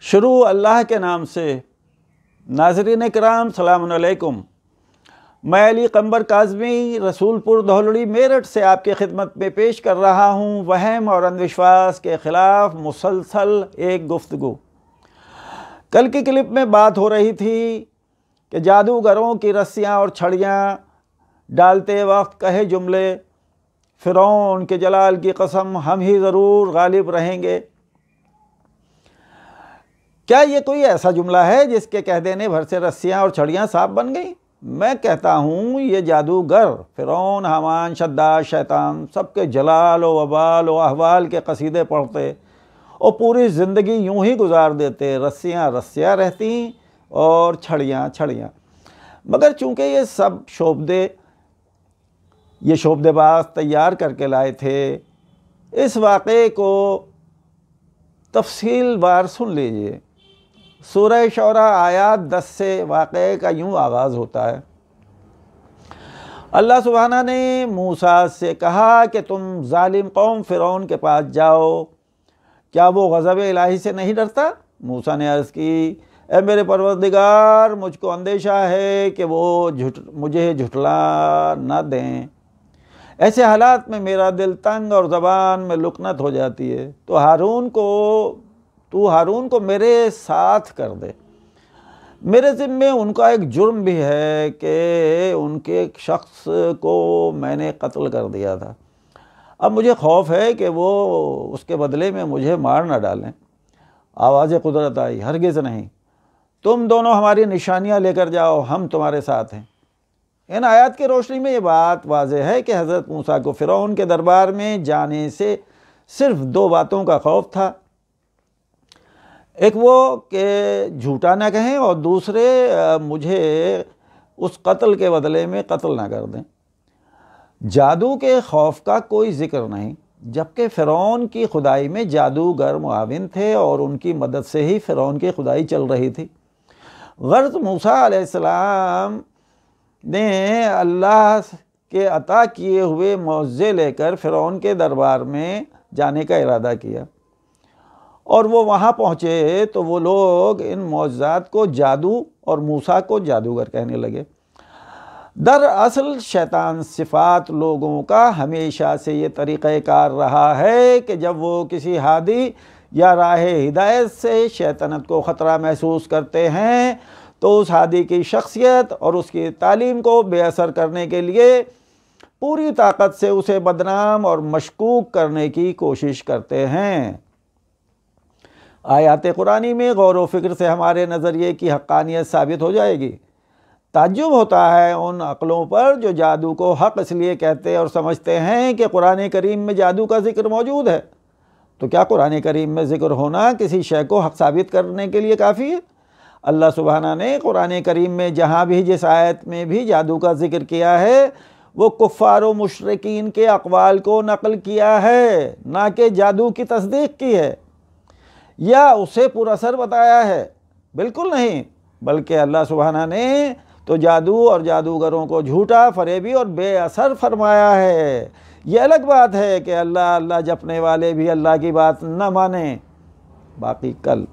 شروع اللہ کے نام سے۔ ناظرین کرام سلام علیکم۔ میں علی قمبر کاظمی رسول پور دھولڑی میرٹھ سے آپ کی خدمت میں پیش کر رہا ہوں وہم اور اندھوشواس کے خلاف مسلسل ایک گفتگو۔ کل کی کلپ میں بات ہو رہی تھی کہ جادوگروں کی رسیاں اور چھڑیاں ڈالتے وقت کہے جملے، فرعون کے جلال کی قسم ہم ہی ضرور غالب رہیں گے۔ کیا یہ کوئی ایسا جملہ ہے جس کے کہہ دینے بھر سے رسیاں اور چھڑیاں صاف بن گئیں؟ میں کہتا ہوں یہ جادوگر فرعون، حامان، شداد، شیطان سب کے جلال و وبال و احوال کے قصیدے پڑھتے اور پوری زندگی یوں ہی گزار دیتے، رسیاں رسیاں رہتی اور چھڑیاں چھڑیاں۔ مگر چونکہ یہ سب شعبدے باز تیار کر کے لائے تھے، اس واقعے کو تفصیل وار سن لیجئے۔ سورہ شعراء آیات 10 سے واقعے کا یوں آغاز ہوتا ہے۔ اللہ سبحانہ نے موسیٰ سے کہا کہ تم ظالم قوم فرعون کے پاس جاؤ، کیا وہ غضب الہی سے نہیں ڈرتا؟ موسیٰ نے عرض کی، اے میرے پروردگار، مجھ کو اندیشہ ہے کہ وہ مجھے جھٹلا نہ دیں۔ ایسے حالات میں میرا دل تنگ اور زبان میں لکنت ہو جاتی ہے، تو ہارون کو میرے ساتھ کر دے۔ میرے ذمے ان کا ایک جرم بھی ہے کہ ان کے ایک شخص کو میں نے قتل کر دیا تھا۔ اب مجھے خوف ہے کہ وہ اس کے بدلے میں مجھے مار نہ ڈالیں۔ آواز قدرت آئی، ہرگز نہیں، تم دونوں ہماری نشانیاں لے کر جاؤ، ہم تمہارے ساتھ ہیں۔ ان آیات کی روشنی میں یہ بات واضح ہے کہ حضرت موسیٰ کو فرعون کے دربار میں جانے سے صرف دو باتوں کا خوف تھا، ایک وہ کہ جھوٹا نہ کہیں اور دوسرے مجھے اس قتل کے بدلے میں قتل نہ کر دیں۔ جادو کے خوف کا کوئی ذکر نہیں، جبکہ فرعون کی خدائی میں جادوگر معاون تھے اور ان کی مدد سے ہی فرعون کی خدائی چل رہی تھی۔ غرض موسیٰ علیہ السلام نے اللہ کے عطا کیے ہوئے معجزے لے کر فرعون کے دربار میں جانے کا ارادہ کیا، اور وہ وہاں پہنچے تو وہ لوگ ان معجزات کو جادو اور موسیٰ کو جادوگر کہنے لگے۔ دراصل شیطان صفات لوگوں کا ہمیشہ سے یہ طریقہ کار رہا ہے کہ جب وہ کسی ہادی یا راہ ہدایت سے شیطنت کو خطرہ محسوس کرتے ہیں تو اس ہادی کی شخصیت اور اس کی تعلیم کو بے اثر کرنے کے لیے پوری طاقت سے اسے بدنام اور مشکوک کرنے کی کوشش کرتے ہیں۔ آیات قرآنی میں غور و فکر سے ہمارے نظریے کی حقانیت ثابت ہو جائے گی۔ تعجب ہوتا ہے ان عقلوں پر جو جادو کو حق اس لیے کہتے اور سمجھتے ہیں کہ قرآن کریم میں جادو کا ذکر موجود ہے، تو کیا قرآن کریم میں ذکر ہونا کسی شے کو حق ثابت کرنے کے لیے کافی ہے؟ اللہ سبحانہ نے قرآن کریم میں جہاں بھی جس آیت میں بھی جادو کا ذکر کیا ہے وہ کفار و مشرکین کے اقوال کو نقل کیا ہے، نہ کہ جادو کی تصدیق کی ہے یا اسے پر اثر بتایا ہے۔ بالکل نہیں، بلکہ اللہ سبحانہ نے تو جادو اور جادوگروں کو جھوٹا، فریبی اور بے اثر فرمایا ہے۔ یہ الگ بات ہے کہ اللہ اللہ جپنے والے بھی اللہ کی بات نہ مانیں۔ باقی کل